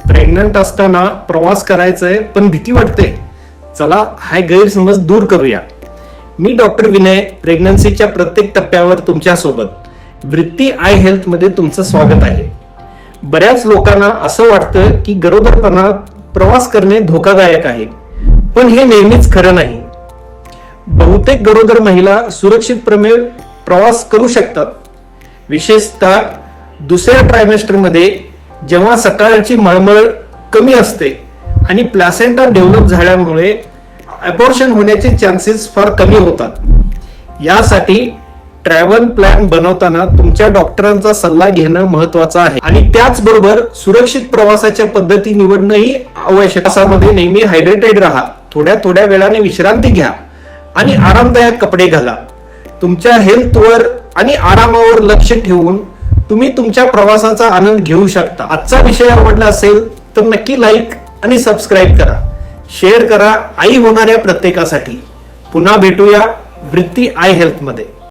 Pregnant असताना प्रवास करायचंय पण भीती वाटते. चला हा गैरसमज दूर करूया. मी डॉक्टर विनय, प्रेग्नन्सीच्या प्रत्येक टप्प्यावर तुमच्या सोबत वृत्ती आय हेल्थ मध्ये तुमचं स्वागत आहे. बऱ्याच लोकांना असं वाटतं की गरोदरपणात प्रवास करणे धोकादायक आहे, पण हे नेहमीच खरं नाही. बहुतेक गरोदर महिला सुरक्षितपणे प्रवास करू शकतात, विशेषतः दुसऱ्या ट्रायमेस्टर मध्ये जेव्हा सकाळची मळमळ कमी असते आणि प्लॅसेंटा डेव्हलप झाल्यामुळे अबॉर्शन होण्याचे चान्सेस फार कमी होतात. यासाठी ट्रॅव्हल प्लॅन बनवताना तुमच्या डॉक्टरांचा सल्ला घेणं महत्वाचं आहे आणि त्याचबरोबर सुरक्षित प्रवासाच्या पद्धती निवडणंही आवश्यक. प्रवासामध्ये नेहमी हायड्रेटेड राहा, थोड्या वेळाने विश्रांती घ्या आणि आरामदायक कपडे घाला. तुमच्या हेल्थवर आणि आरामावर लक्ष ठेवून तुम्ही तुमच्या प्रवासाचा आनंद घेऊ शकता. आजचा विषय आवडला असेल तर नक्की लाईक आणि सबस्क्राईब करा, शेअर करा आई होणाऱ्या प्रत्येकासाठी. पुन्हा भेटूया वृत्ती आय हेल्थ मध्ये.